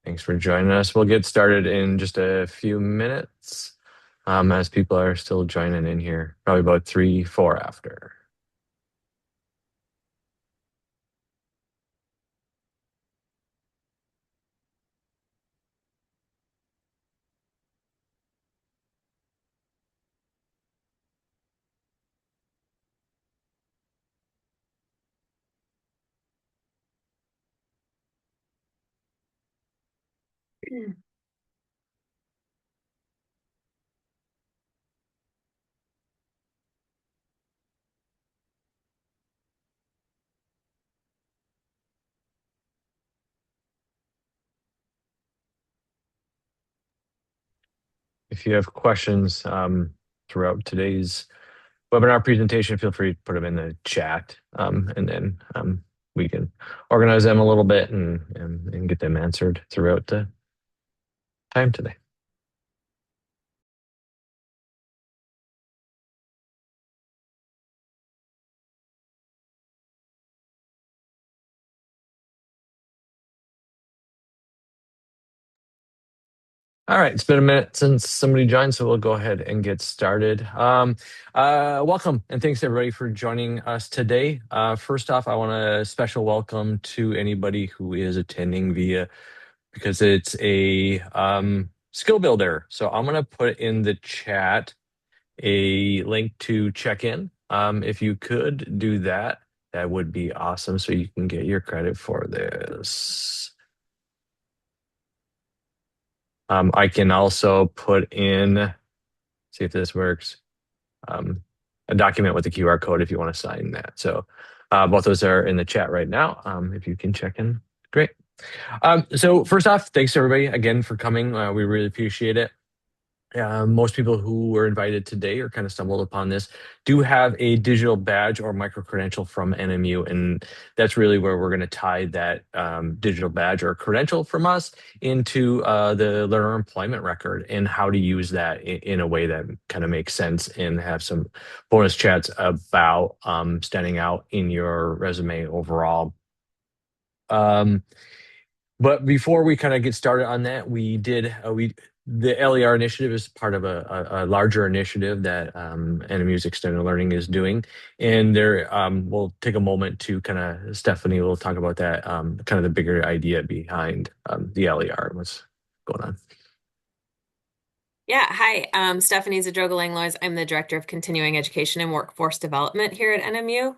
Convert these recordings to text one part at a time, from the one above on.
Thanks for joining us. We'll get started in just a few minutes, as people are still joining in here, probably about 3, 4 after. If you have questions throughout today's webinar presentation, feel free to put them in the chat, and then we can organize them a little bit and get them answered throughout the time today. All right, it's been a minute since somebody joined, so we'll go ahead and get started. Welcome, and thanks everybody for joining us today. First off, I want a special welcome to anybody who is attending via, because it's a skill builder. So I'm going to put in the chat a link to check in. If you could do that, that would be awesome, so you can get your credit for this. I can also put in, see if this works, a document with the QR code if you want to sign that. So both those are in the chat right now. If you can check in, great. So first off, thanks everybody again for coming. We really appreciate it. Most people who were invited today or kind of stumbled upon this do have a digital badge or micro-credential from NMU, and that's really where we're going to tie that digital badge or credential from us into the learner employment record and how to use that in a way that kind of makes sense, and have some bonus chats about standing out in your resume overall. But before we kind of get started on that, the LER initiative is part of a larger initiative that NMU's Extended Learning is doing. And there, we'll take a moment to kind of, Stephanie will talk about that, kind of the bigger idea behind the LER, what's going on. Yeah, hi. Stephanie Zadroga-Langlois. I'm the Director of Continuing Education and Workforce Development here at NMU.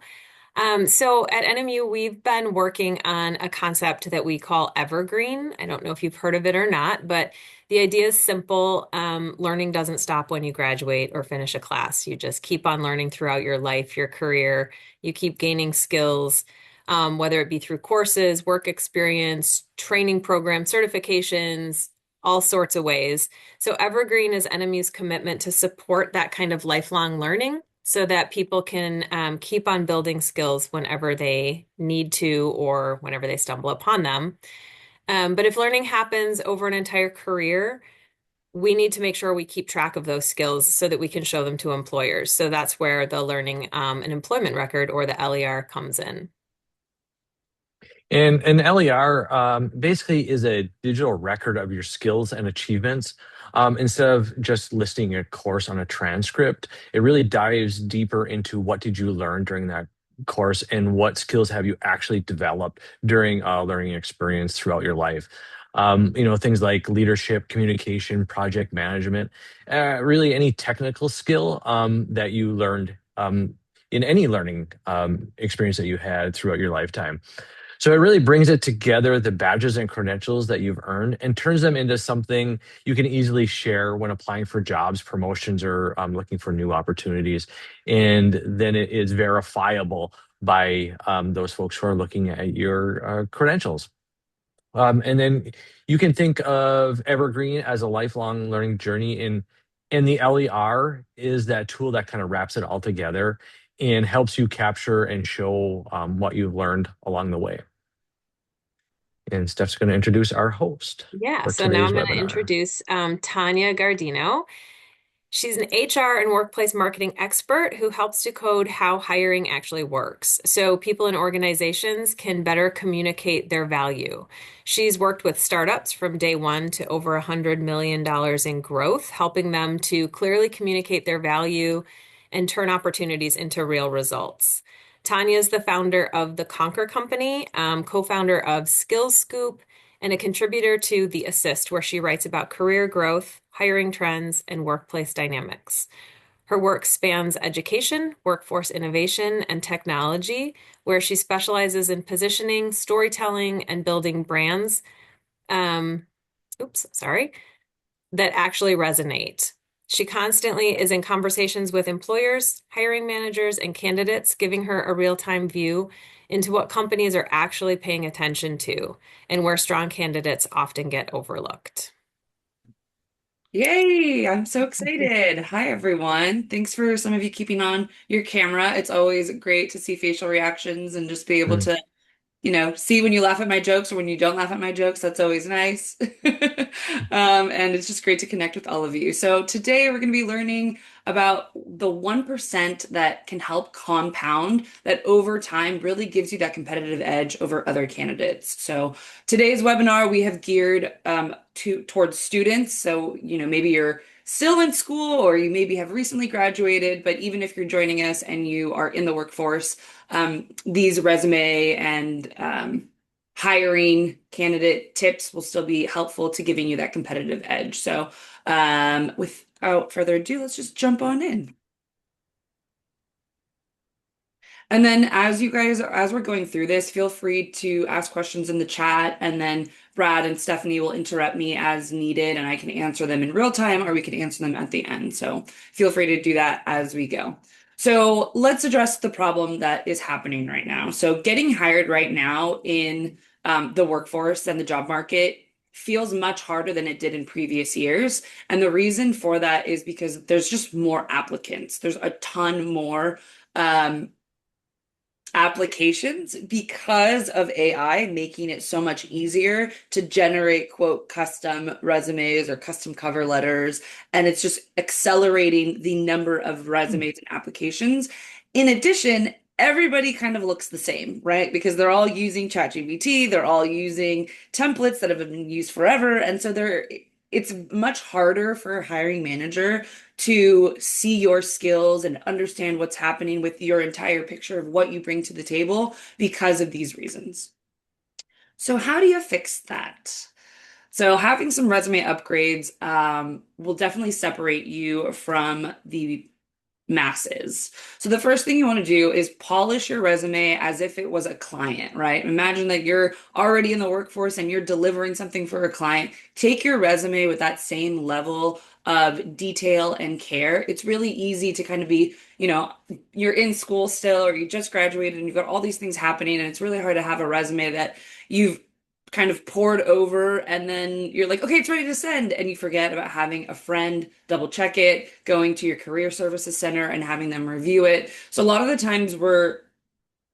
So at NMU, we've been working on a concept that we call Evergreen. I don't know if you've heard of it or not, but the idea is simple. Learning doesn't stop when you graduate or finish a class. You just keep on learning throughout your life, your career. You keep gaining skills, whether it be through courses, work experience, training programs, certifications, all sorts of ways. So Evergreen is NMU's commitment to support that kind of lifelong learning so that people can keep on building skills whenever they need to or whenever they stumble upon them. But if learning happens over an entire career, we need to make sure we keep track of those skills so that we can show them to employers. So that's where the learning and employment record, or the LER, comes in. And an LER basically is a digital record of your skills and achievements. Instead of just listing a course on a transcript, it really dives deeper into what did you learn during that course and what skills have you actually developed during a learning experience throughout your life. Things like leadership, communication, project management, really any technical skill that you learned in any learning experience that you had throughout your lifetime. So it really brings it together, the badges and credentials that you've earned, and turns them into something you can easily share when applying for jobs, promotions, or looking for new opportunities. And then it is verifiable by those folks who are looking at your credentials. And then you can think of Evergreen as a lifelong learning journey, and the LER is that tool that kind of wraps it all together and helps you capture and show what you've learned along the way. And Steph's going to introduce our host Yeah, for so now today's I'm going to webinar. introduce Tanya Gardino. She's an HR and workplace marketing expert who helps decode how hiring actually works so people and organizations can better communicate their value. She's worked with startups from day one to over $100 million in growth, helping them to clearly communicate their value and turn opportunities into real results. Tanya is the founder of the Conquer Company, co-founder of Skills Scoop, and a contributor to The Assist, where she writes about career growth, hiring trends, and workplace dynamics. Her work spans education, workforce innovation, and technology, where she specializes in positioning, storytelling, and building brands. Um, oops, sorry, that actually resonate. She constantly is in conversations with employers, hiring managers, and candidates, giving her a real-time view into what companies are actually paying attention to and where strong candidates often get overlooked. Yay! I'm so excited. Hi, everyone. Thanks for some of you keeping on your camera. It's always great to see facial reactions and just be able Mm. to see when you laugh at my jokes or when you don't laugh at my jokes. That's always nice. And it's just great to connect with all of you. So today we're going to be learning about the 1% that can help compound that over time really gives you that competitive edge over other candidates. So today's webinar we have geared towards students. So, maybe you're still in school or you maybe have recently graduated, but even if you're joining us and you are in the workforce, these resume and hiring candidate tips will still be helpful to giving you that competitive edge. So, without further ado, let's just jump on in. And then as we're going through this, feel free to ask questions in the chat, and then Brad and Stephanie will interrupt me as needed, and I can answer them in real time or we can answer them at the end. So feel free to do that as we go. So let's address the problem that is happening right now. So getting hired right now in the workforce and the job market feels much harder than it did in previous years. And the reason for that is because there's just more applicants. There's a ton more applications because of AI making it so much easier to generate, quote, custom resumes or custom cover letters. And it's just accelerating the number of resumes and applications. In addition, everybody kind of looks the same, right? Because they're all using ChatGPT, they're all using templates that have been used forever. And so it's much harder for a hiring manager to see your skills and understand what's happening with your entire picture of what you bring to the table because of these reasons. So, how do you fix that? So, having some resume upgrades will definitely separate you from the masses. So the first thing you want to do is polish your resume as if it was a client, right? Imagine that you're already in the workforce and you're delivering something for a client. Take your resume with that same level of detail and care. It's really easy to kind of be, you're in school still or you just graduated and you've got all these things happening, and it's really hard to have a resume that you've kind of poured over and then you're like, okay, it's ready to send. And you forget about having a friend double check it, going to your career services center and having them review it. So a lot of the times we're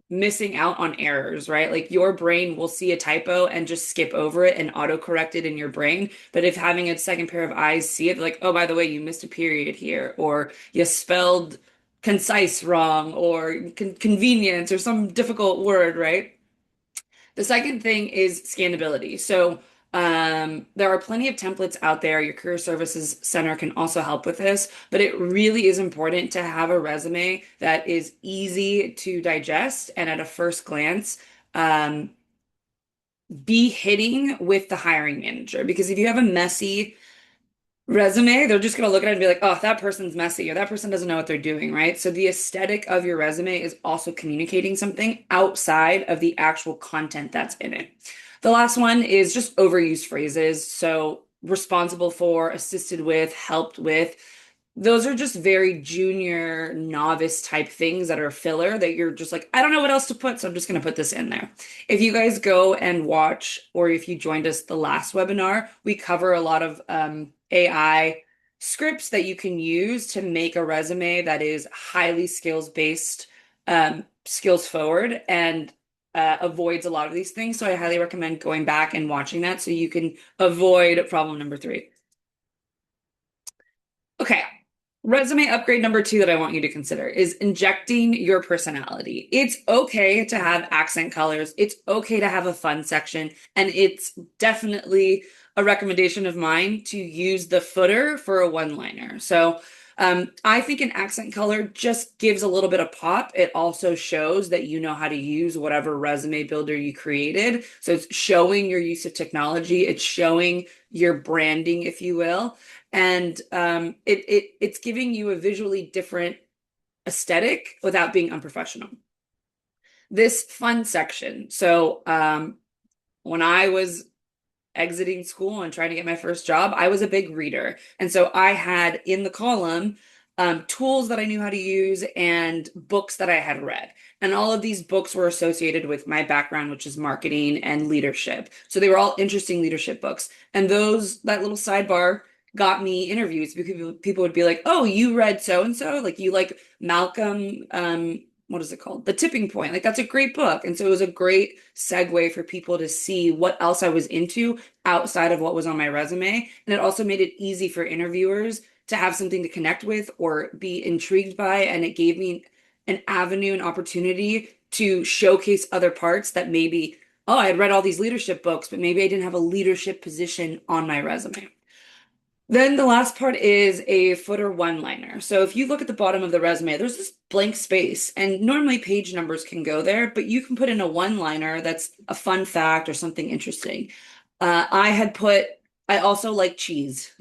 missing out on errors, right? Like your brain will see a typo and just skip over it and autocorrect it in your brain. But if having a second pair of eyes see it, like, oh, by the way, you missed a period here, or you spelled concise wrong, or convenience, or some difficult word, right? The second thing is scannability. So there are plenty of templates out there. Your Career Services Center can also help with this, but it really is important to have a resume that is easy to digest and at a first glance um, be hitting with the hiring manager. Because if you have a messy resume, they're just going to look at it and be like, oh, that person's messy or that person doesn't know what they're doing, right? So the aesthetic of your resume is also communicating something outside of the actual content that's in it. The last one is just overused phrases. So responsible for, assisted with, helped with. Those are just very junior novice type things that are filler that you're just like, I don't know what else to put, so I'm just going to put this in there. If you guys go and watch, or if you joined us the last webinar, we cover a lot of AI scripts that you can use to make a resume that is highly skills based, skills forward, and avoids a lot of these things. So I highly recommend going back and watching that so you can avoid problem number 3. Okay. Resume upgrade number two that I want you to consider is injecting your personality. It's okay to have accent colors. It's okay to have a fun section. And it's definitely a recommendation of mine to use the footer for a one-liner. So I think an accent color just gives a little bit of pop. It also shows that you know how to use whatever resume builder you created. So it's showing your use of technology. It's showing your branding, if you will, and it's giving you a visually different aesthetic without being unprofessional. This fun section. So when I was exiting school and trying to get my first job, I was a big reader. And so I had in the column tools that I knew how to use and books that I had read. And all of these books were associated with my background, which is marketing and leadership. So they were all interesting leadership books. And that little sidebar got me interviews because people would be like, "Oh, you read so and so, like you like Malcolm, what is it called? The Tipping Point. Like that's a great book." And so it was a great segue for people to see what else I was into outside of what was on my resume. And it also made it easy for interviewers to have something to connect with or be intrigued by. And it gave me an avenue, an opportunity to showcase other parts that maybe, oh, I had read all these leadership books, but maybe I didn't have a leadership position on my resume. Then the last part is a footer one-liner. So if you look at the bottom of the resume, there's this blank space, and normally page numbers can go there, but you can put in a one-liner that's a fun fact or something interesting. I also like cheese.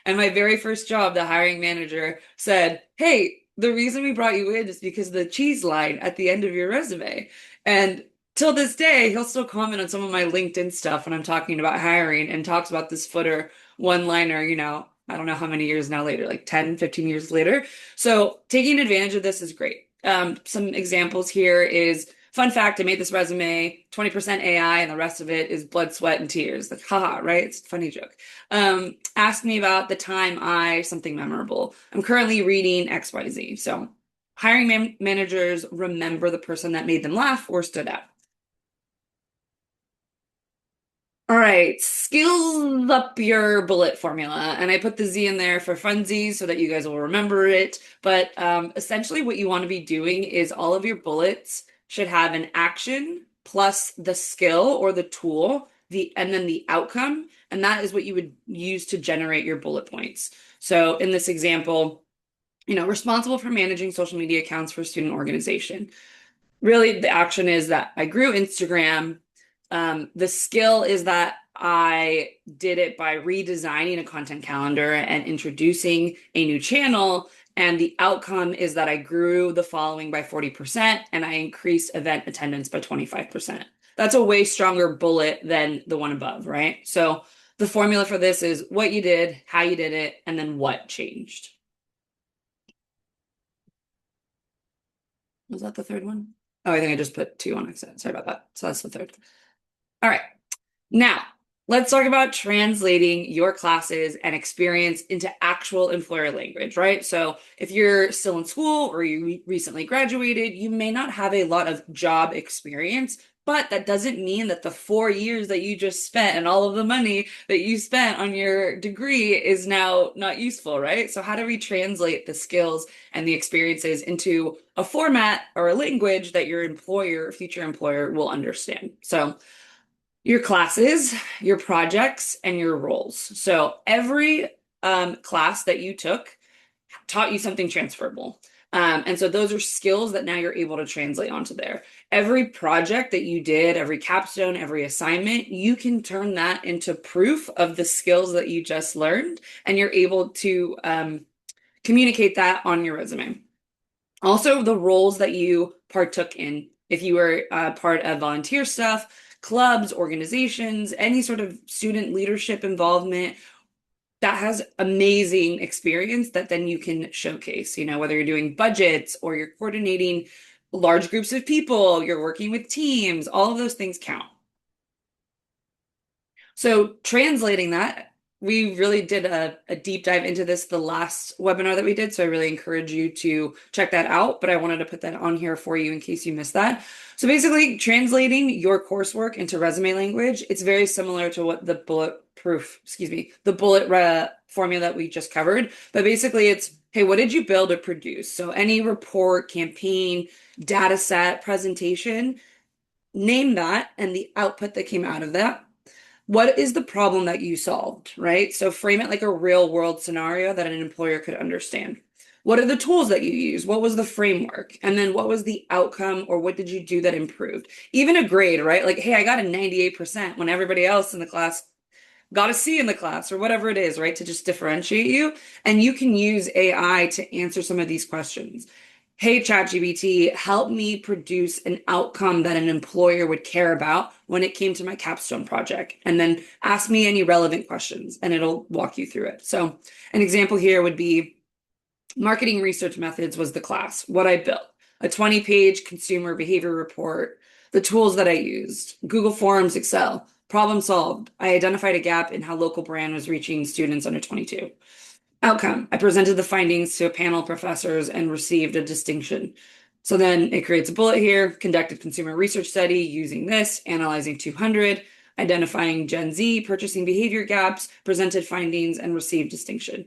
And my very first job, the hiring manager said, "Hey, the reason we brought you in is because of the cheese line at the end of your resume." And till this day, he'll still comment on some of my LinkedIn stuff when I'm talking about hiring and talks about this footer one-liner, I don't know how many years now later, like 10, 15 years later. So taking advantage of this is great. Some examples here is fun fact, I made this resume, 20% AI, and the rest of it is blood, sweat, and tears. Like, haha, right? It's a funny joke. Ask me about the time something memorable. I'm currently reading XYZ. So hiring managers remember the person that made them laugh or stood out. All right, skills up your bullet formula. And I put the Z in there for funsies so that you guys will remember it. But essentially, what you want to be doing is all of your bullets should have an action plus the skill or the tool, and then the outcome. And that is what you would use to generate your bullet points. So in this example, responsible for managing social media accounts for a student organization. Really, the action is that I grew Instagram. The skill is that I did it by redesigning a content calendar and introducing a new channel. And the outcome is that I grew the following by 40% and I increased event attendance by 25%. That's a way stronger bullet than the one above, right? So the formula for this is what you did, how you did it, and then what changed. Was that the third one? Oh, I think I just put two on accident. Sorry about that. So that's the third. All right. Now, let's talk about translating your classes and experience into actual employer language, right? So if you're still in school or you recently graduated, you may not have a lot of job experience, but that doesn't mean that the 4 years that you just spent and all of the money that you spent on your degree is now not useful, right? So how do we translate the skills and the experiences into a format or a language that your future employer will understand? So your classes, your projects, and your roles. So every class that you took taught you something transferable. And so those are skills that now you're able to translate onto there. Every project that you did, every capstone, every assignment, you can turn that into proof of the skills that you just learned, and you're able to communicate that on your resume. Also, the roles that you partook in. If you were part of volunteer stuff, clubs, organizations, any sort of student leadership involvement, that has amazing experience that then you can showcase, whether you're doing budgets or you're coordinating large groups of people, you're working with teams, all of those things count. So translating that we really did a deep dive into this the last webinar that we did, so I really encourage you to check that out. But I wanted to put that on here for you in case you missed that. So basically, translating your coursework into resume language, it's very similar to what the bullet formula that we just covered. But basically, it's, hey, what did you build or produce? So any report, campaign, data set, presentation, name that and the output that came out of that. What is the problem that you solved, right? So frame it like a real world scenario that an employer could understand. What are the tools that you use? What was the framework? And then what was the outcome or what did you do that improved? Even a grade, right? Like, hey, I got a 98% when everybody else in the class got a C in the class or whatever it is, right? To just differentiate you. And you can use AI to answer some of these questions. Hey, ChatGPT, help me produce an outcome that an employer would care about when it came to my capstone project. And then ask me any relevant questions and it'll walk you through it. So an example here would be marketing research methods was the class, what I built, a 20-page consumer behavior report, the tools that I used, Google Forms, Excel, problem solved. I identified a gap in how local brand was reaching students under 22. Outcome, I presented the findings to a panel of professors and received a distinction. So then it creates a bullet here, conducted consumer research study using this, analyzing 200, identifying Gen Z purchasing behavior gaps, presented findings, and received distinction.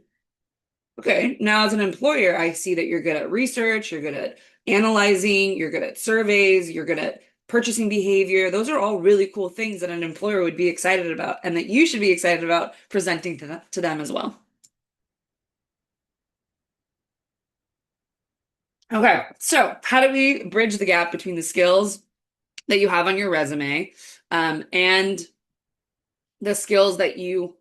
Okay, now as an employer, I see that you're good at research, you're good at analyzing, you're good at surveys, you're good at purchasing behavior. Those are all really cool things that an employer would be excited about and that you should be excited about presenting to them as well. Okay, so how do we bridge the gap between the skills that you have on your resume and the skills that you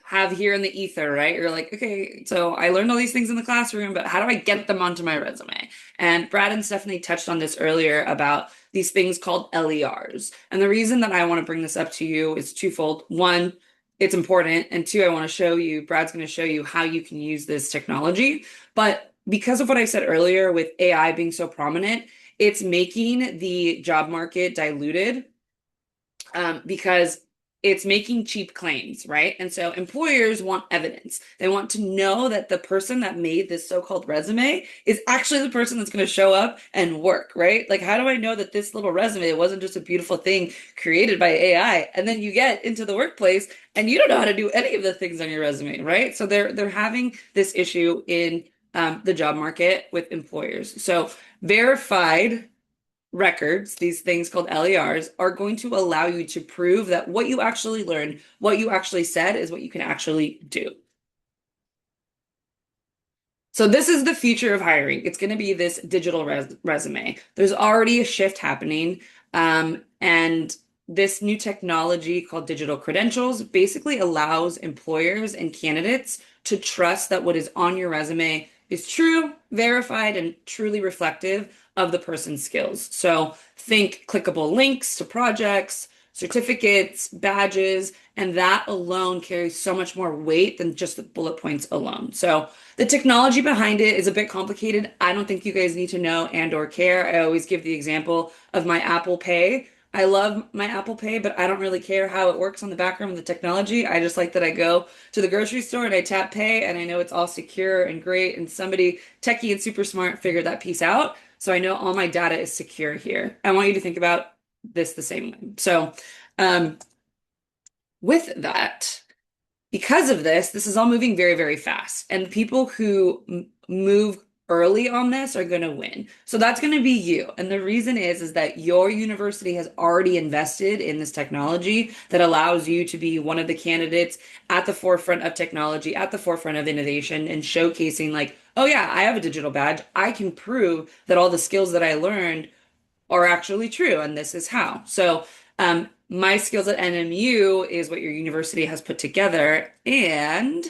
have here in the ether, right? You're like, okay, so I learned all these things in the classroom, but how do I get them onto my resume? And Brad and Stephanie touched on this earlier about these things called LERs. And the reason that I want to bring this up to you is twofold. One, it's important. And two, I want to show you, Brad's going to show you how you can use this technology. But because of what I said earlier with AI being so prominent, it's making the job market diluted because it's making cheap claims, right? And so employers want evidence. They want to know that the person that made this so-called resume is actually the person that's going to show up and work, right? Like, how do I know that this little resume wasn't just a beautiful thing created by AI? And then you get into the workplace and you don't know how to do any of the things on your resume, right? So they're having this issue in the job market with employers. So verified records, these things called LERs, are going to allow you to prove that what you actually learned, what you actually said, is what you can actually do. So this is the future of hiring. It's going to be this digital resume. There's already a shift happening, and this new technology called digital credentials basically allows employers and candidates to trust that what is on your resume is true, verified, and truly reflective of the person's skills. So think clickable links to projects, certificates, badges, and that alone carries so much more weight than just the bullet points alone. So the technology behind it is a bit complicated. I don't think you guys need to know and or care. I always give the example of my Apple Pay. I love my Apple Pay, but I don't really care how it works on the background of the technology. I just like that I go to the grocery store and I tap pay and I know it's all secure and great. And somebody techie and super smart figured that piece out. So I know all my data is secure here. I want you to think about this the same way. So with that, because of this, this is all moving very, very fast. And people who move early on this are going to win. So that's going to be you. And the reason is that your university has already invested in this technology that allows you to be one of the candidates at the forefront of technology, at the forefront of innovation, and showcasing like, oh yeah, I have a digital badge. I can prove that all the skills that I learned are actually true, and this is how. So my skills at NMU is what your university has put together, and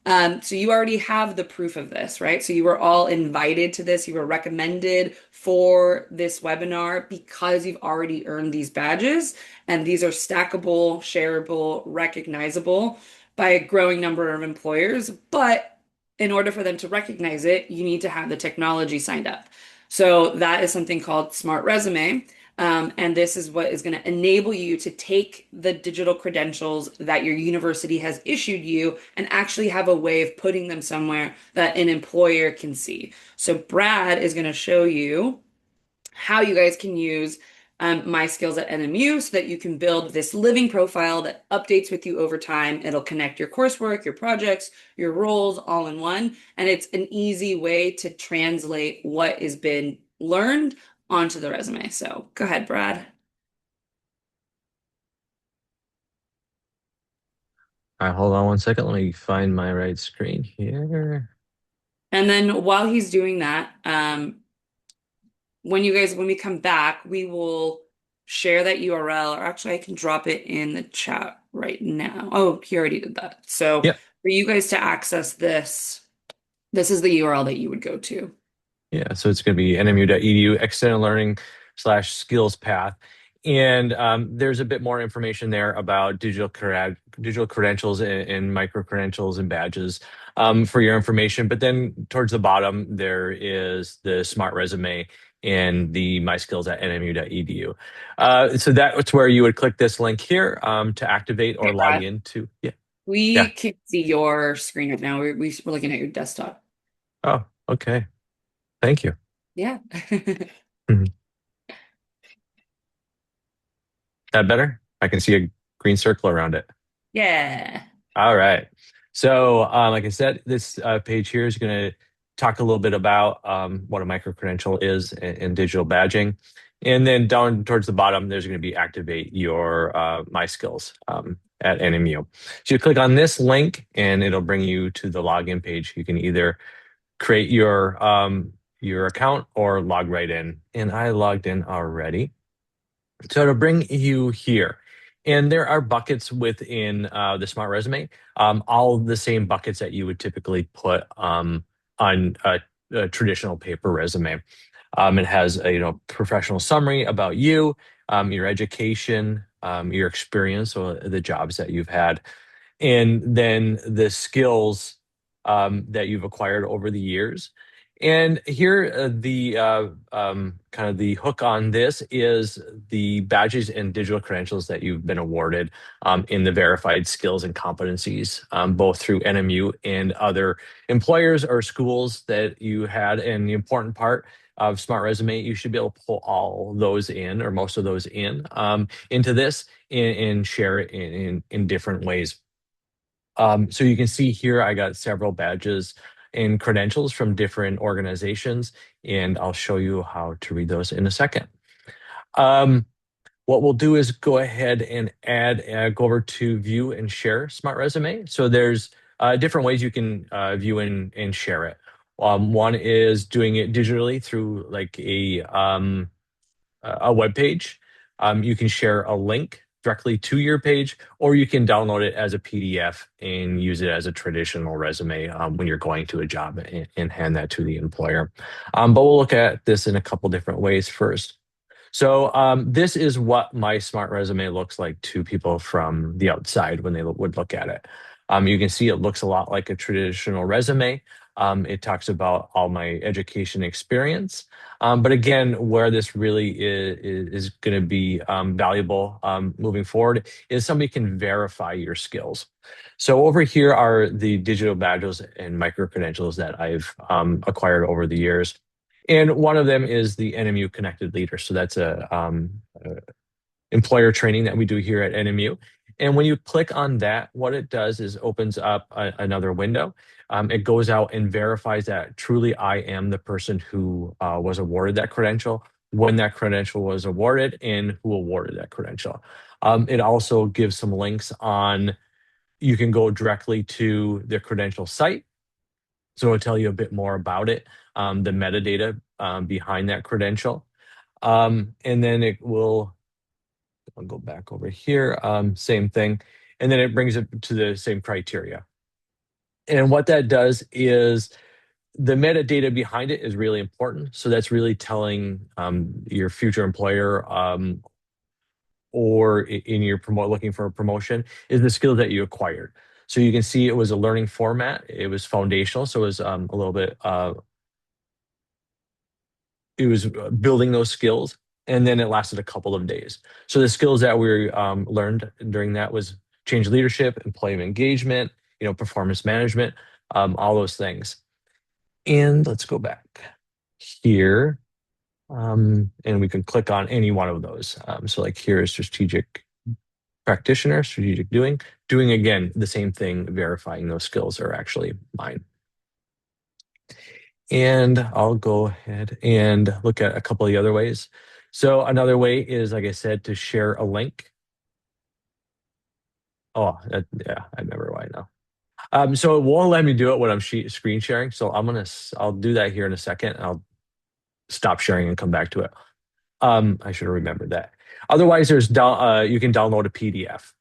so you already have the proof of this, right? So you were all invited to this. You were recommended for this webinar because you've already earned these badges, and these are stackable, shareable, recognizable by a growing number of employers. But in order for them to recognize it, you need to have the technology signed up. So that is something called Smart Resume. And this is what is going to enable you to take the digital credentials that your university has issued you and actually have a way of putting them somewhere that an employer can see. So Brad is going to show you how you guys can use My Skills at NMU so that you can build this living profile that updates with you over time. It'll connect your coursework, your projects, your roles all in one. And it's an easy way to translate what has been learned onto the resume. So go ahead, Brad. All right, hold on one second. Let me find my right screen here. And then while he's doing that, when we come back, we will share that URL, or actually I can drop it in the chat right now. Oh, he already did that. So Yep. for you guys to access this, this is the URL that you would go to. Yeah, so it's going to be nmu.edu extended learning / skills path. And there's a bit more information there about digital credentials and micro credentials and badges for your information. But then towards the bottom, there is the Smart Resume and the My Skills at nmu.edu. So that's where you would click this link here to activate or Okay, log Brad, into. Yeah. we Yeah. can see your screen right now. We're looking at your desktop. Oh, okay. Thank you. Yeah. Mhm. That better? I can see a green circle around it. Yeah. All right. So, like I said, this page here is going to talk a little bit about what a micro-credential is and digital badging. And then down towards the bottom, there's going to be activate your My Skills at NMU. So you click on this link and it'll bring you to the login page. You can either create your account or log right in. And I logged in already. So to bring you here, and there are buckets within the Smart Resume, all the same buckets that you would typically put on a traditional paper resume. It has a professional summary about you, your education, your experience, or the jobs that you've had, and then the skills that you've acquired over the years. And here, the kind of the hook on this is the badges and digital credentials that you've been awarded in the verified skills and competencies, both through NMU and other employers or schools that you had. And the important part of Smart Resume, you should be able to pull all those in, or most of those in, into this and share it in different ways. So you can see here, I got several badges and credentials from different organizations, and I'll show you how to read those in a second. What we'll do is go ahead and go over to view and share Smart Resume. So there's different ways you can view and share it. One is doing it digitally through like a web page. You can share a link directly to your page, or you can download it as a PDF and use it as a traditional resume when you're going to a job and hand that to the employer. But we'll look at this in a couple different ways first. So this is what my Smart Resume looks like to people from the outside when they would look at it. You can see it looks a lot like a traditional resume. It talks about all my education experience. But again, where this really is going to be valuable moving forward is somebody can verify your skills. So over here are the digital badges and micro credentials that I've acquired over the years. And one of them is the NMU Connected Leader. So that's a employer training that we do here at NMU. And when you click on that, what it does is opens up another window. It goes out and verifies that truly I am the person who was awarded that credential, when that credential was awarded, and who awarded that credential. It also gives some links on, you can go directly to the credential site. So it'll tell you a bit more about it, the metadata behind that credential. And then I'll go back over here, same thing. And then it brings it to the same criteria. And what that does is the metadata behind it is really important. So that's really telling your future employer or in your looking for a promotion is the skills that you acquired. So you can see it was a learning format. It was foundational. So it was a little bit, it was building those skills. and then it lasted a couple of days. So the skills that we learned during that was change leadership, employee engagement, performance management, all those things. And let's go back here, and we can click on any one of those. So like here is strategic practitioner, strategic doing again, the same thing, verifying those skills are actually mine. And I'll go ahead and look at a couple of the other ways. So another way is, like I said, to share a link. Oh, yeah, I remember why now. So it won't let me do it when I'm screen sharing. So I'll do that here in a second. I'll stop sharing and come back to it. I should have remembered that. Otherwise, you can download a PDF.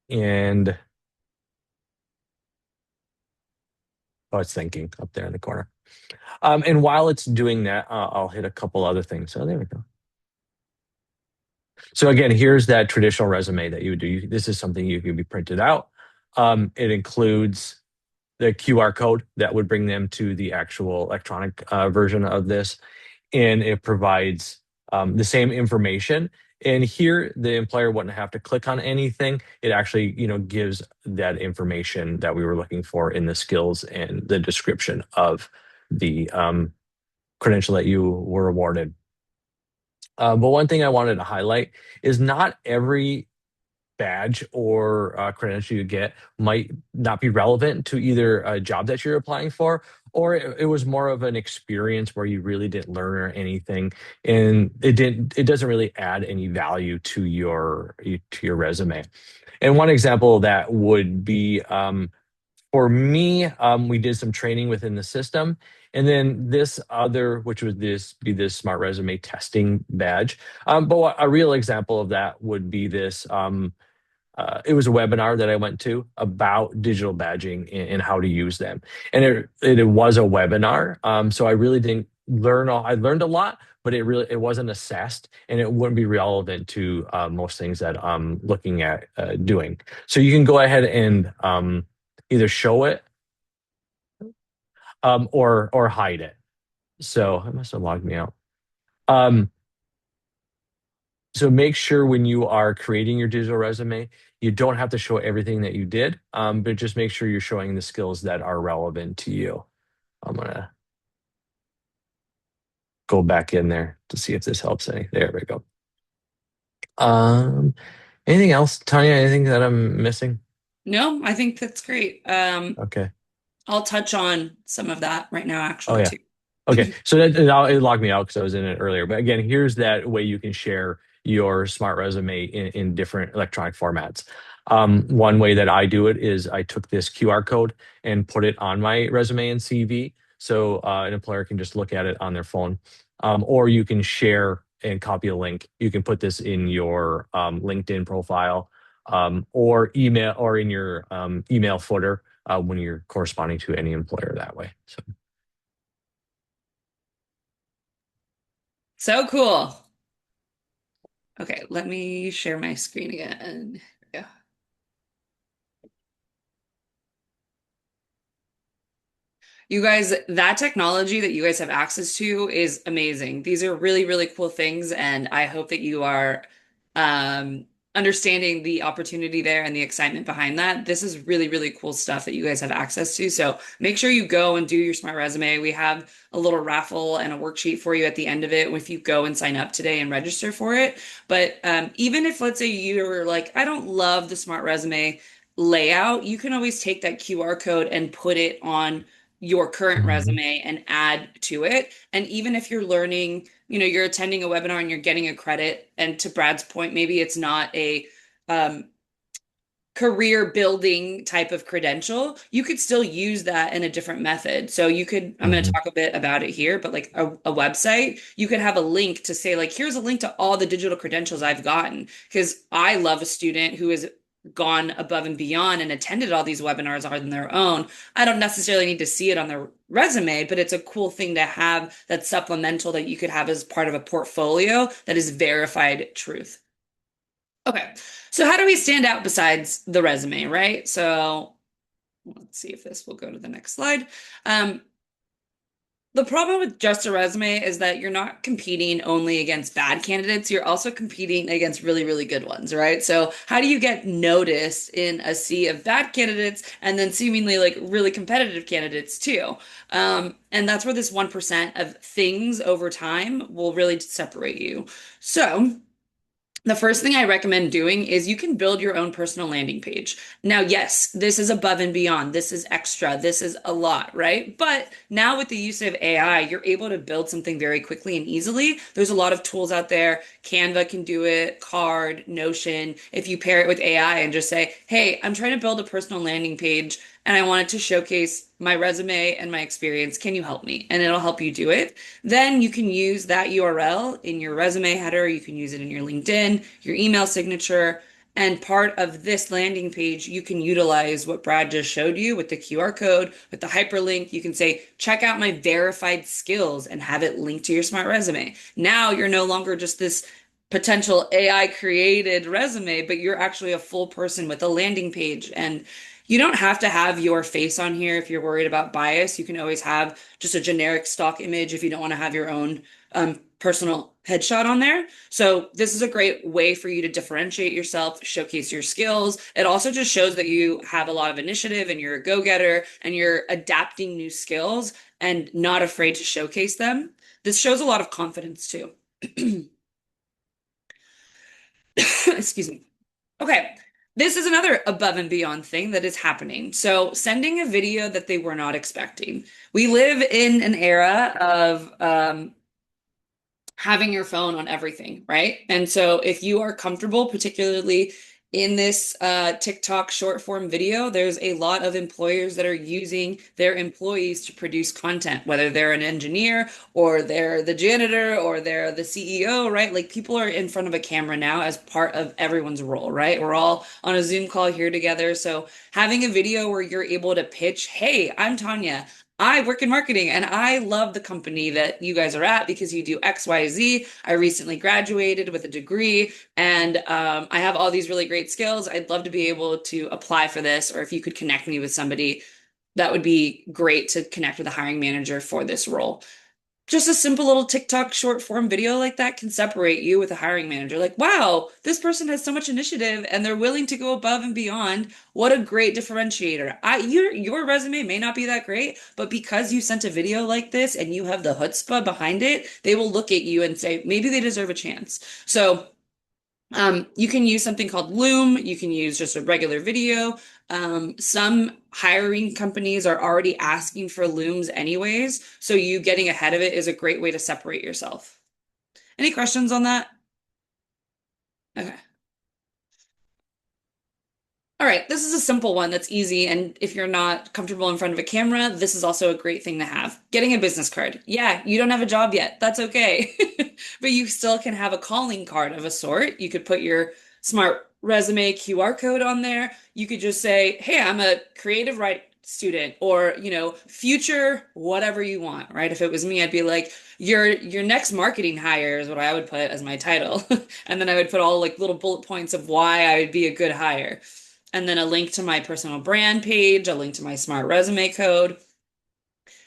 And it's thinking up there in the corner. And while it's doing that, I'll hit a couple other things. So there we go. So again, here's that traditional resume that you would do. This is something you can be printed out. It includes the QR code that would bring them to the actual electronic version of this. And it provides the same information. And here, the employer wouldn't have to click on anything. It actually, gives that information that we were looking for in the skills and the description of the credential that you were awarded. But one thing I wanted to highlight is not every badge or credential you get might not be relevant to either a job that you're applying for, or it was more of an experience where you really didn't learn anything, and it doesn't really add any value to your resume. And one example of that would be for me, we did some training within the system. And then this other, which would this Smart Resume testing badge. But a real example of that would be this. It was a webinar that I went to about digital badging and how to use them. And it was a webinar. So I really didn't learn I learned a lot, but it wasn't assessed, and it wouldn't be relevant to most things that I'm looking at doing. So you can go ahead and either show it or hide it. So I must have logged me out. So make sure when you are creating your digital resume, you don't have to show everything that you did, but just make sure you're showing the skills that are relevant to you. I'm gonna go back in there to see if this helps any. There we go. Anything else, Tanya? Anything that I'm missing? No, I think that's great. Okay. I'll touch on some of that right now, Oh actually, yeah. too. Okay. So it logged me out because I was in it earlier. But again, here's that way you can share your Smart Resume in different electronic formats. One way that I do it is I took this QR code and put it on my resume and CV, so an employer can just look at it on their phone. Or you can share and copy a link. You can put this in your LinkedIn profile, or email, or in your email footer when you're corresponding to any employer that way. So cool. Okay, let me share my screen again. Yeah. You guys, that technology that you guys have access to is amazing. These are really, really cool things, and I hope that you are understanding the opportunity there and the excitement behind that. This is really, really cool stuff that you guys have access to. So make sure you go and do your Smart Resume. We have a little raffle and a worksheet for you at the end of it if you go and sign up today and register for it. But even if, let's say, you're like, I don't love the Smart Resume layout, you can always take that QR code and put it on your current Mhm. resume and add to it. And even if you're learning, you're attending a webinar and you're getting a credit, and to Brad's point, maybe it's not a career building type of credential, you could still use that in a different method. So I'm going to Mhm. talk a bit about it here, but like a website, you could have a link to say, like, here's a link to all the digital credentials I've gotten. Because I love a student who has gone above and beyond and attended all these webinars on their own. I don't necessarily need to see it on their resume, but it's a cool thing to have that supplemental that you could have as part of a portfolio that is verified truth. Okay. So how do we stand out besides the resume, right? So let's see if this will go to the next slide. The problem with just a resume is that you're not competing only against bad candidates, you're also competing against really, really good ones, right? So, how do you get noticed in a sea of bad candidates and then seemingly like really competitive candidates too? And that's where this 1% of things over time will really separate you. So, the first thing I recommend doing is you can build your own personal landing page. Now, yes, this is above and beyond. This is extra. This is a lot, right? But now with the use of AI, you're able to build something very quickly and easily. There's a lot of tools out there. Canva can do it, Card, Notion. If you pair it with AI and just say, hey, I'm trying to build a personal landing page and I wanted to showcase my resume and my experience. Can you help me? And it'll help you do it. Then you can use that URL in your resume header. You can use it in your LinkedIn, your email signature. And part of this landing page, you can utilize what Brad just showed you with the QR code, with the hyperlink. You can say, check out my verified skills and have it linked to your smart resume. Now you're no longer just this potential AI created resume, but you're actually a full person with a landing page. And you don't have to have your face on here if you're worried about bias. You can always have just a generic stock image if you don't want to have your own personal headshot on there. So this is a great way for you to differentiate yourself, showcase your skills. It also just shows that you have a lot of initiative and you're a go-getter and you're adapting new skills and not afraid to showcase them. This shows a lot of confidence too. Excuse me. Okay. This is another above and beyond thing that is happening. So, sending a video that they were not expecting. We live in an era of having your phone on everything, right? And so if you are comfortable, particularly in this TikTok short form video, there's a lot of employers that are using their employees to produce content, whether they're an engineer or they're the janitor or they're the CEO, right? Like people are in front of a camera now as part of everyone's role, right? We're all on a Zoom call here together. So having a video where you're able to pitch, hey, I'm Tanya. I work in marketing and I love the company that you guys are at because you do XYZ. I recently graduated with a degree and I have all these really great skills. I'd love to be able to apply for this, or if you could connect me with somebody, that would be great to connect with a hiring manager for this role. Just a simple little TikTok short form video like that can separate you with a hiring manager. Like, wow, this person has so much initiative and they're willing to go above and beyond. What a great differentiator. Your resume may not be that great, but because you sent a video like this and you have the chutzpah behind it, they will look at you and say, maybe they deserve a chance. So you can use something called Loom. You can use just a regular video. Some hiring companies are already asking for Looms anyways, so you getting ahead of it is a great way to separate yourself. Any questions on that? Okay. All right, this is a simple one that's easy, and if you're not comfortable in front of a camera, this is also a great thing to have. Getting a business card. Yeah, you don't have a job yet. That's okay. But you still can have a calling card of a sort. You could put your smart resume QR code on there. You could just say, "Hey, I'm a creative writing student," or, future whatever you want, right? If it was me, I'd be like, your next marketing hire is what I would put as my title. And then I would put all like little bullet points of why I would be a good hire, and then a link to my personal brand page, a link to my smart resume code.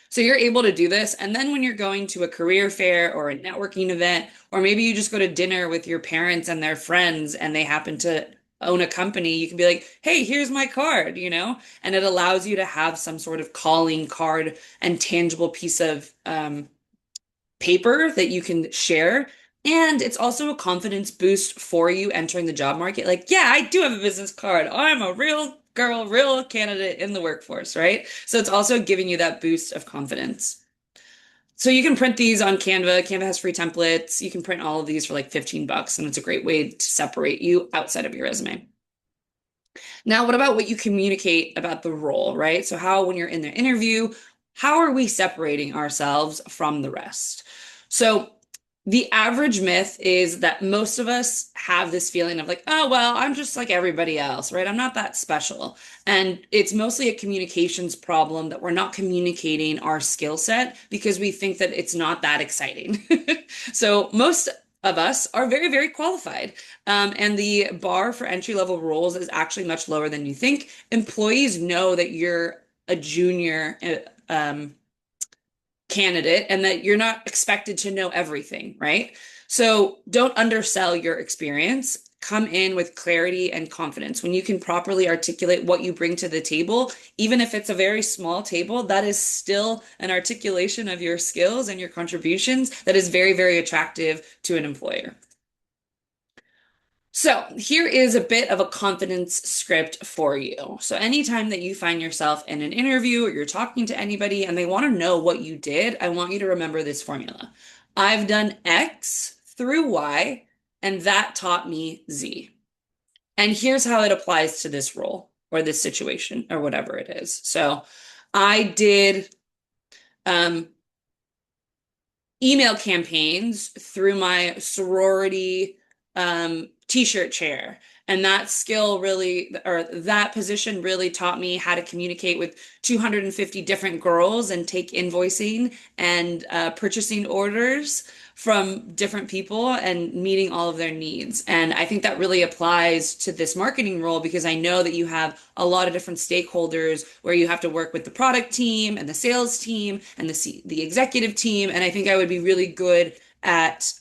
So you're able to do this. And then when you're going to a career fair or a networking event, or maybe you just go to dinner with your parents and their friends and they happen to own a company, you can be like, hey, here's my card, and it allows you to have some sort of calling card and tangible piece of paper that you can share. And it's also a confidence boost for you entering the job market. Like, yeah, I do have a business card. I'm a real girl, real candidate in the workforce, right? So it's also giving you that boost of confidence. So you can print these on Canva. Canva has free templates. You can print all of these for like 15 bucks, and it's a great way to separate you outside of your resume. Now, what about what you communicate about the role, right? So how, when you're in the interview, how are we separating ourselves from the rest? So the average myth is that most of us have this feeling of like, oh, well, I'm just like everybody else, right? I'm not that special. And it's mostly a communications problem that we're not communicating our skill set because we think that it's not that exciting. So most of us are very, very qualified. And the bar for entry level roles is actually much lower than you think. Employees know that you're a junior candidate and that you're not expected to know everything, right? So don't undersell your experience. Come in with clarity and confidence. When you can properly articulate what you bring to the table, even if it's a very small table, that is still an articulation of your skills and your contributions that is very, very attractive to an employer. So here is a bit of a confidence script for you. So anytime that you find yourself in an interview or you're talking to anybody and they want to know what you did, I want you to remember this formula. I've done X through Y, and that taught me Z. And here's how it applies to this role or this situation or whatever it is. So I did email campaigns through my sorority t-shirt chair. And that skill really, or that position really taught me how to communicate with 250 different girls and take invoicing and purchasing orders from different people and meeting all of their needs. And I think that really applies to this marketing role because I know that you have a lot of different stakeholders where you have to work with the product team and the sales team and the executive team. And I think I would be really good at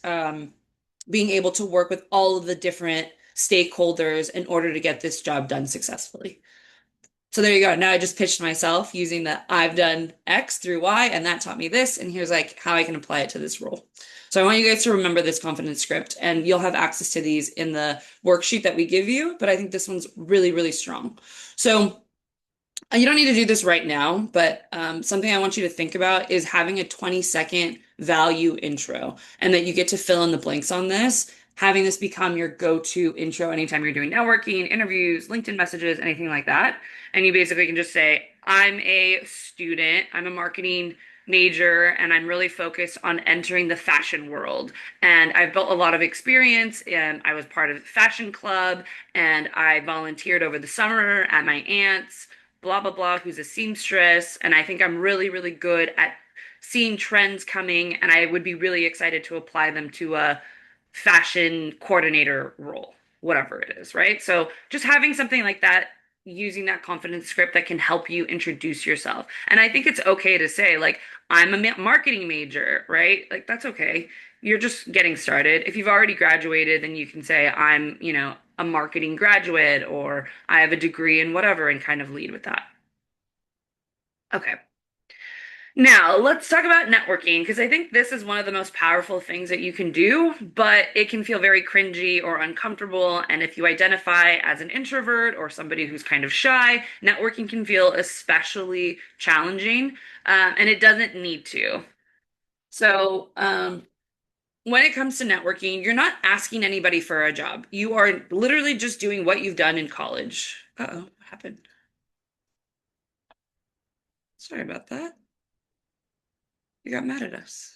being able to work with all of the different stakeholders in order to get this job done successfully. So there you go. Now I just pitched myself using the I've done X through Y, and that taught me this. And here's like how I can apply it to this role. So I want you guys to remember this confidence script, and you'll have access to these in the worksheet that we give you. But I think this one's really, really strong. So you don't need to do this right now, but something I want you to think about is having a 20-second value intro and that you get to fill in the blanks on this, having this become your go-to intro anytime you're doing networking, interviews, LinkedIn messages, anything like that. And you basically can just say, I'm a student, I'm a marketing major, and I'm really focused on entering the fashion world. And I've built a lot of experience, and I was part of fashion club, and I volunteered over the summer at my aunt's blah, blah, blah, who's a seamstress. And I think I'm really, really good at seeing trends coming. And I would be really excited to apply them to a fashion coordinator role, whatever it is, right? So just having something like that, using that confidence script that can help you introduce yourself. And I think it's okay to say, like, I'm a marketing major, right? Like, that's okay. You're just getting started. If you've already graduated, then you can say, I'm, a marketing graduate, or I have a degree in whatever, and kind of lead with that. Okay. Now, let's talk about networking because I think this is one of the most powerful things that you can do, but it can feel very cringy or uncomfortable. And if you identify as an introvert or somebody who's kind of shy, networking can feel especially challenging, and it doesn't need to. So, when it comes to networking, you're not asking anybody for a job. You are literally just doing what you've done in college. Uh-oh, what happened? Sorry about that. You got mad at us.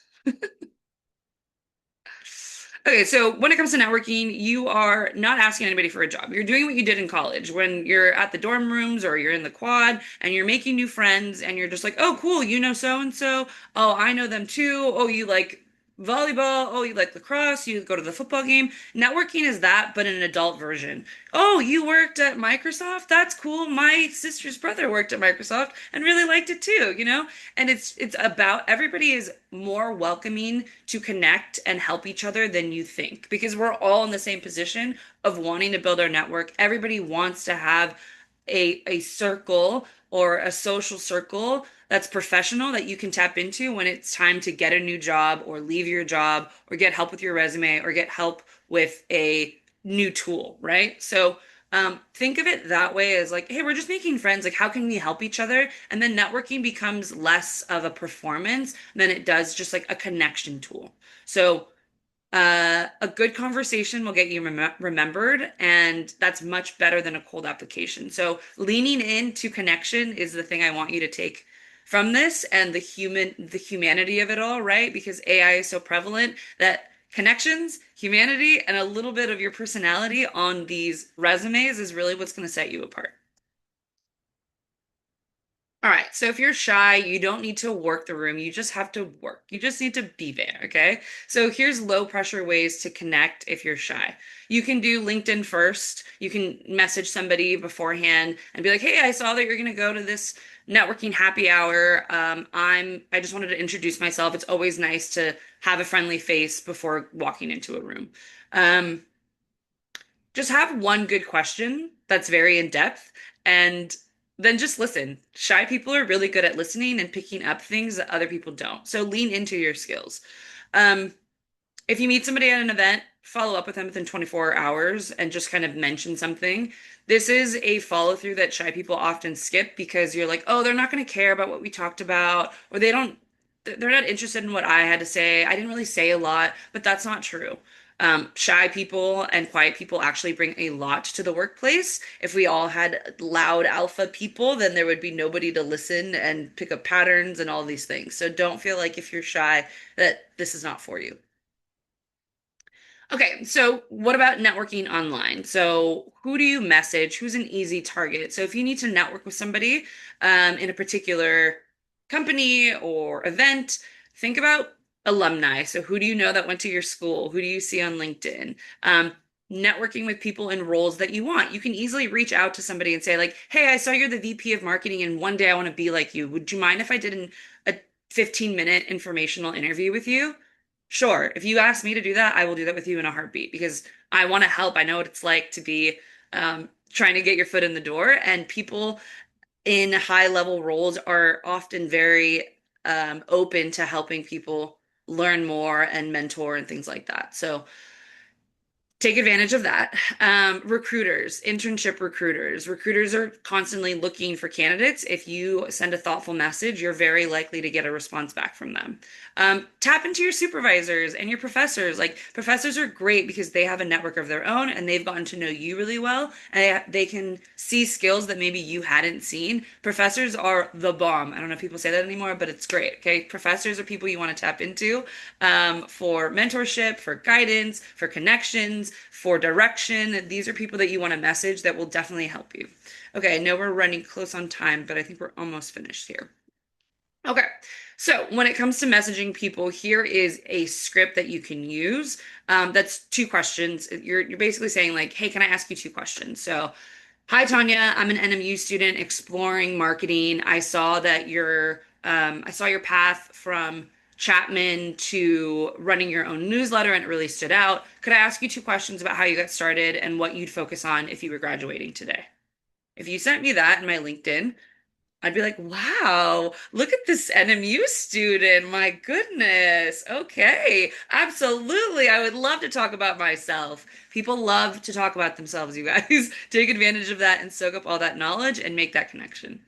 Okay, so when it comes to networking, you are not asking anybody for a job. You're doing what you did in college when you're at the dorm rooms or you're in the quad and you're making new friends and you're just like, oh, cool, you know so and so. Oh, I know them too. Oh, you like volleyball. Oh, you like lacrosse. You go to the football game. Networking is that, but in an adult version. Oh, you worked at Microsoft? That's cool. My sister's brother worked at Microsoft and really liked it too. And it's about everybody is more welcoming to connect and help each other than you think because we're all in the same position of wanting to build our network. Everybody wants to have a circle or a social circle that's professional that you can tap into when it's time to get a new job or leave your job or get help with your resume or get help with a new tool, right? So think of it that way as like, hey, we're just making friends. Like, how can we help each other? And then networking becomes less of a performance than it does just like a connection tool. So a good conversation will get you remembered, and that's much better than a cold application. So leaning into connection is the thing I want you to take from this and the humanity of it all, right? Because AI is so prevalent that connections, humanity, and a little bit of your personality on these resumes is really what's going to set you apart. All right, so if you're shy, you don't need to work the room. You just have to work. You just need to be there, okay? So here's low pressure ways to connect if you're shy. You can do LinkedIn first. You can message somebody beforehand and be like, "Hey, I saw that you're going to go to this networking happy hour. I just wanted to introduce myself. It's always nice to have a friendly face before walking into a room." Um, just have one good question that's very in depth and then just listen. Shy people are really good at listening and picking up things that other people don't. So lean into your skills. Um, if you meet somebody at an event, follow up with them within 24 hours and just kind of mention something. This is a follow through that shy people often skip because you're like, oh, they're not going to care about what we talked about, or they're not interested in what I had to say. I didn't really say a lot, but that's not true. Shy people and quiet people actually bring a lot to the workplace. If we all had loud alpha people, then there would be nobody to listen and pick up patterns and all these things. So don't feel like if you're shy that this is not for you. Okay, so what about networking online? So who do you message? Who's an easy target? So if you need to network with somebody in a particular company or event, think about alumni. So who do you know that went to your school? Who do you see on LinkedIn? Networking with people in roles that you want. You can easily reach out to somebody and say like, "Hey, I saw you're the VP of marketing and one day I want to be like you. Would you mind if I did a 15-minute informational interview with you?" Sure. If you ask me to do that, I will do that with you in a heartbeat because I want to help. I know what it's like to be trying to get your foot in the door, and people in high level roles are often very open to helping people learn more and mentor and things like that. So take advantage of that. Recruiters, internship recruiters. Recruiters are constantly looking for candidates. If you send a thoughtful message, you're very likely to get a response back from them. Tap into your supervisors and your professors. Like professors are great because they have a network of their own and they've gotten to know you really well and they can see skills that maybe you hadn't seen. Professors are the bomb. I don't know if people say that anymore, but it's great. Okay. Professors are people you want to tap into for mentorship, for guidance, for connections, for direction. These are people that you want to message that will definitely help you. Okay, I know we're running close on time, but I think we're almost finished here. Okay, so when it comes to messaging people, here is a script that you can use. That's two questions. You're basically saying like, hey, can I ask you two questions? So, hi Tanya, I'm an NMU student exploring marketing. I saw your path from Chapman to running your own newsletter and it really stood out. Could I ask you two questions about how you got started and what you'd focus on if you were graduating today? If you sent me that in my LinkedIn, I'd be like, wow, look at this NMU student. My goodness. Okay. Absolutely. I would love to talk about myself. People love to talk about themselves, you guys. Take advantage of that and soak up all that knowledge and make that connection.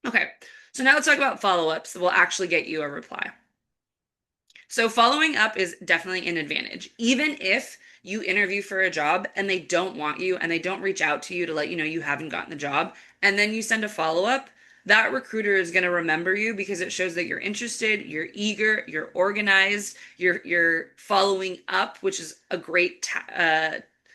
Okay. So now let's talk about follow-ups that will actually get you a reply. So following up is definitely an advantage. Even if you interview for a job and they don't want you and they don't reach out to you to let you know you haven't gotten the job, and then you send a follow-up, that recruiter is going to remember you because it shows that you're interested, you're eager, you're organized, you're following up, which is a great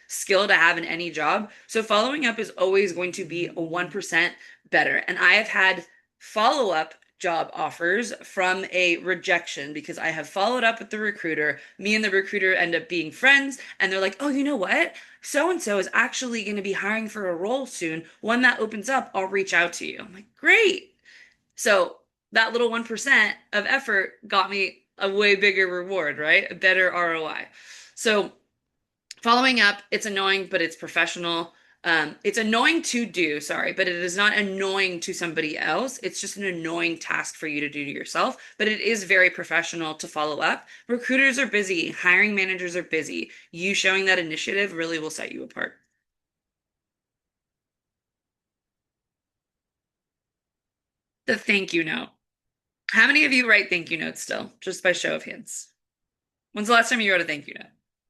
skill to have in any job. So following up is always going to be a 1% better. And I have had follow-up job offers from a rejection because I have followed up with the recruiter. Me and the recruiter end up being friends, and they're like, oh, you know what? So and so is actually going to be hiring for a role soon. When that opens up, I'll reach out to you. I'm like, great. So that little 1% of effort got me a way bigger reward, right? A better ROI. So following up, it's annoying, but it's professional. It's annoying to do, sorry, but it is not annoying to somebody else. It's just an annoying task for you to do to yourself, but it is very professional to follow up. Recruiters are busy, hiring managers are busy. You showing that initiative really will set you apart. The thank you note. How many of you write thank you notes still? Just by show of hands. When's the last time you wrote a thank you note?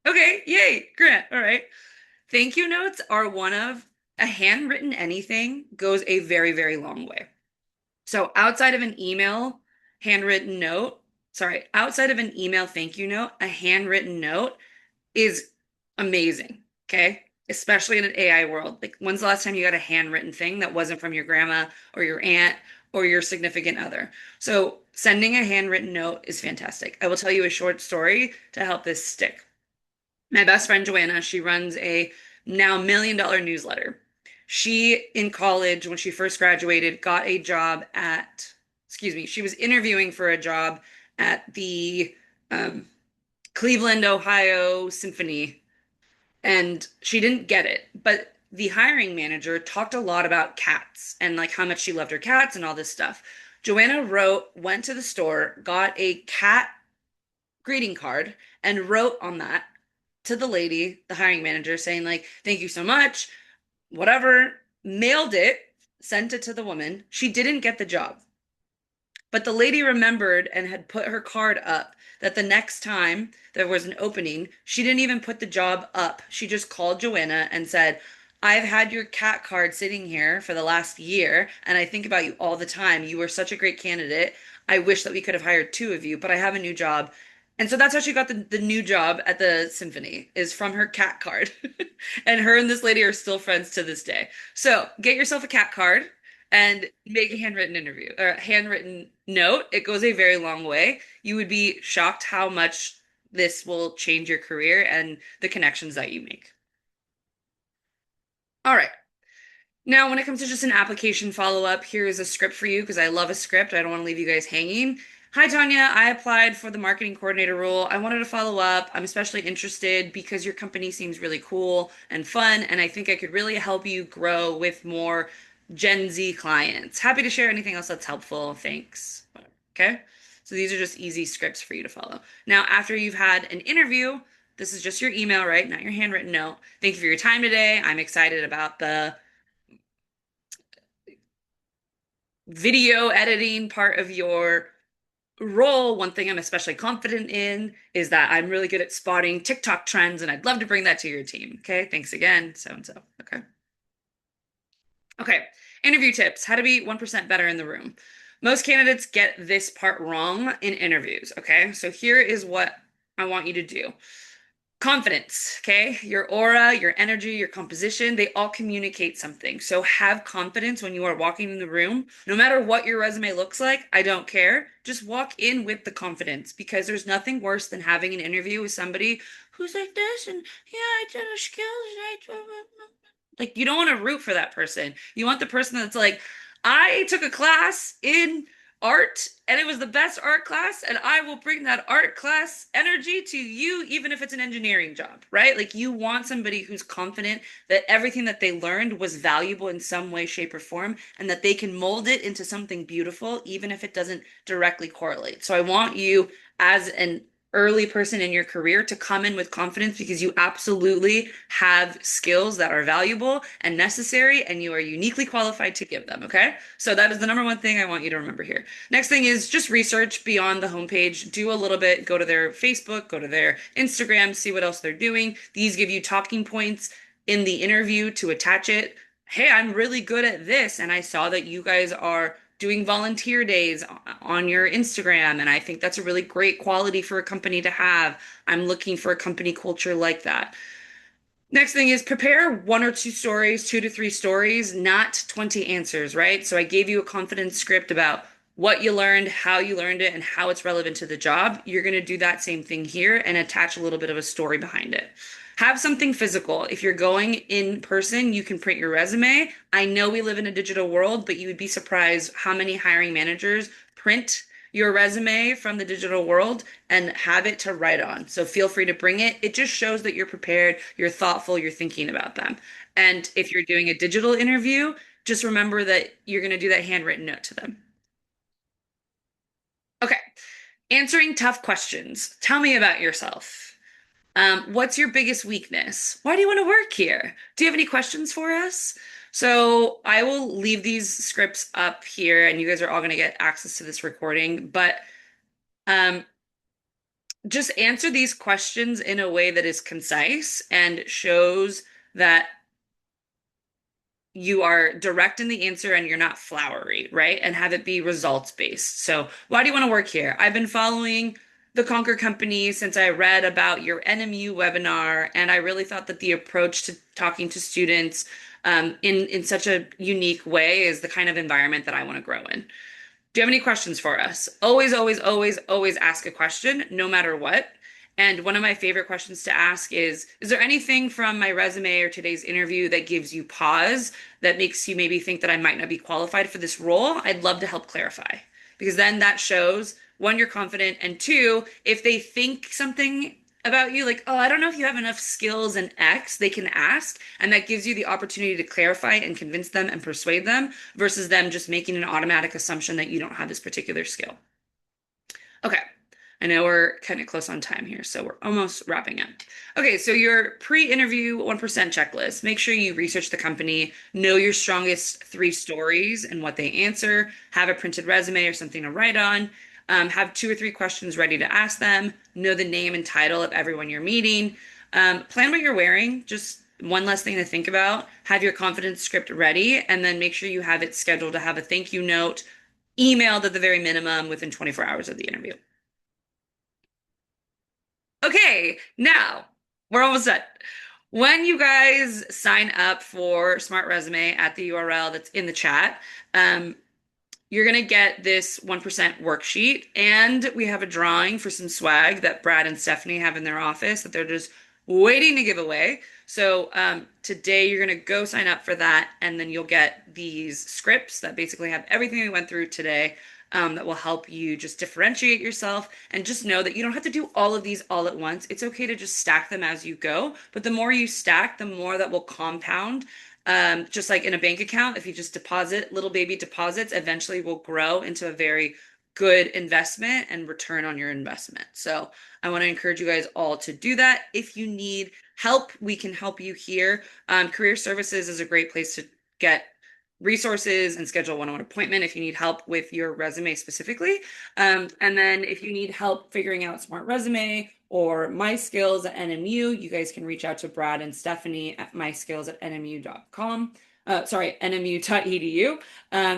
Okay, yay, Grant. All right. Thank you notes are one of a handwritten anything goes a very, very long way. So outside of an email, handwritten note, sorry, outside of an email thank you note, a handwritten note is amazing. Okay. especially in an AI world. Like, when's the last time you got a handwritten thing that wasn't from your grandma or your aunt or your significant other? So, sending a handwritten note is fantastic. I will tell you a short story to help this stick. My best friend Joanna, she runs a now $1 million newsletter. She, in college, when she first graduated, got a job at, excuse me, she was interviewing for a job at the um, Cleveland, Ohio Symphony, and she didn't get it. But the hiring manager talked a lot about cats and like how much she loved her cats and all this stuff. Joanna went to the store, got a cat greeting card, and wrote on that to the lady, the hiring manager, saying, like, thank you so much, whatever, mailed it, sent it to the woman. She didn't get the job. But the lady remembered and had put her card up that the next time there was an opening, she didn't even put the job up. She just called Joanna and said, I've had your cat card sitting here for the last year, and I think about you all the time. You were such a great candidate. I wish that we could have hired two of you, but I have a new job. And so that's how she got the new job at the symphony, is from her cat card. And her and this lady are still friends to this day. So get yourself a cat card and make a handwritten interview or a handwritten note. It goes a very long way. You would be shocked how much this will change your career and the connections that you make. All right. Now, when it comes to just an application follow-up, here is a script for you because I love a script. I don't want to leave you guys hanging. Hi, Tanya. I applied for the marketing coordinator role. I wanted to follow up. I'm especially interested because your company seems really cool and fun, and I think I could really help you grow with more Gen Z clients. Happy to share anything else that's helpful. Thanks. Okay. So these are just easy scripts for you to follow. Now, after you've had an interview, this is just your email, right? Not your handwritten note. Thank you for your time today. I'm excited about the video editing part of your role. One thing I'm especially confident in is that I'm really good at spotting TikTok trends, and I'd love to bring that to your team. Okay, thanks again, so and so. Okay. Okay, interview tips, how to be 1% better in the room. Most candidates get this part wrong in interviews. Okay, so here is what I want you to do. Confidence, okay? Your aura, your energy, your composition, they all communicate something. So have confidence when you are walking in the room. No matter what your resume looks like, I don't care. Just walk in with the confidence because there's nothing worse than having an interview with somebody who's like this and yeah, I did a skills and like you don't want to root for that person. You want the person that's like, I took a class in art and it was the best art class and I will bring that art class energy to you even if it's an engineering job, right? Like you want somebody who's confident that everything that they learned was valuable in some way, shape, or form and that they can mold it into something beautiful even if it doesn't directly correlate. So I want you as an early person in your career to come in with confidence because you absolutely have skills that are valuable and necessary and you are uniquely qualified to give them, okay? So that is the number one thing I want you to remember here. Next thing is just research beyond the homepage. Do a little bit, go to their Facebook, go to their Instagram, see what else they're doing. These give you talking points in the interview to attach it. Hey, I'm really good at this, and I saw that you guys are doing volunteer days on your Instagram, and I think that's a really great quality for a company to have. I'm looking for a company culture like that. Next thing is prepare one or two stories, 2 to 3 stories, not 20 answers, right? So I gave you a confidence script about what you learned, how you learned it, and how it's relevant to the job. You're going to do that same thing here and attach a little bit of a story behind it. Have something physical. If you're going in person, you can print your resume. I know we live in a digital world, but you would be surprised how many hiring managers print your resume from the digital world and have it to write on. So feel free to bring it. It just shows that you're prepared, you're thoughtful, you're thinking about them. And if you're doing a digital interview, just remember that you're going to do that handwritten note to them. Okay. Answering tough questions. Tell me about yourself. What's your biggest weakness? Why do you want to work here? Do you have any questions for us? So I will leave these scripts up here and you guys are all going to get access to this recording, but just answer these questions in a way that is concise and shows that you are direct in the answer and you're not flowery, right? And have it be results based. So, why do you want to work here? I've been following the Conquer Company since I read about your NMU webinar, and I really thought that the approach to talking to students in such a unique way is the kind of environment that I want to grow in. Do you have any questions for us? Always, always, always, always ask a question, no matter what. And one of my favorite questions to ask is there anything from my resume or today's interview that gives you pause that makes you maybe think that I might not be qualified for this role? I'd love to help clarify because then that shows one, you're confident, and two, if they think something about you, like, oh, I don't know if you have enough skills in X, they can ask, and that gives you the opportunity to clarify and convince them and persuade them versus them just making an automatic assumption that you don't have this particular skill. Okay. I know we're kind of close on time here, so we're almost wrapping up. Okay, so your pre-interview 1% checklist. Make sure you research the company, know your strongest 3 stories and what they answer, have a printed resume or something to write on, have 2 or 3 questions ready to ask them, know the name and title of everyone you're meeting, plan what you're wearing, just one less thing to think about, have your confidence script ready, and then make sure you have it scheduled to have a thank you note emailed at the very minimum within 24 hours of the interview. Okay, now we're almost done. When you guys sign up for Smart Resume at the URL that's in the chat, you're going to get this 1% worksheet, and we have a drawing for some swag that Brad and Stephanie have in their office that they're just waiting to give away. So today you're going to go sign up for that, and then you'll get these scripts that basically have everything we went through today that will help you just differentiate yourself and just know that you don't have to do all of these all at once. It's okay to just stack them as you go, but the more you stack, the more that will compound. Just like in a bank account, if you just deposit little baby deposits, eventually will grow into a very good investment and return on your investment. So I want to encourage you guys all to do that. If you need help, we can help you here. Career Services is a great place to get resources and schedule a one-on-one appointment if you need help with your resume specifically. And then if you need help figuring out Smart Resume or My Skills at NMU, you guys can reach out to Brad and Stephanie at myskills@nmu.com. Sorry, nmu.edu.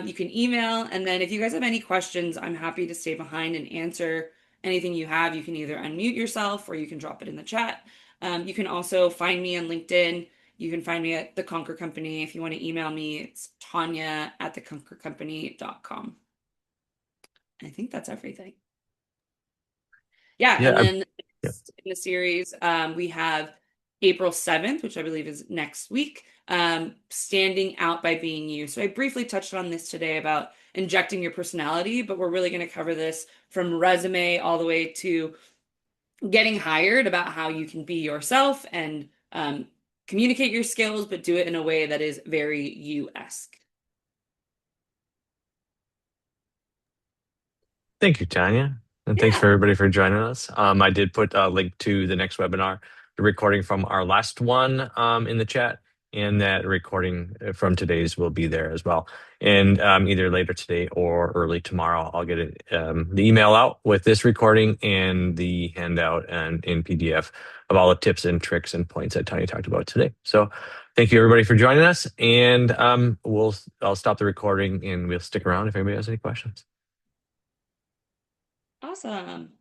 You can email, and then if you guys have any questions, I'm happy to stay behind and answer anything you have. You can either unmute yourself or you can drop it in the chat. You can also find me on LinkedIn. You can find me at The Conquer Company. If you want to email me, it's Tanya@theconquercompany.com. I think that's everything. Yeah, Yeah, and then yeah. in the series, we have April 7th, which I believe is next week, standing out by being you. So I briefly touched on this today about injecting your personality, but we're really going to cover this from resume all the way to getting hired about how you can be yourself and communicate your skills, but do it in a way that is very you-esque. Thank you, Tanya. And thanks for Yeah. everybody for joining us. I did put a link to the next webinar, the recording from our last one in the chat, and that recording from today's will be there as well. And either later today or early tomorrow, I'll get the email out with this recording and the handout and in PDF of all the tips and tricks and points that Tanya talked about today. So thank you everybody for joining us, and I'll stop the recording and we'll stick around if anybody has any questions. Awesome.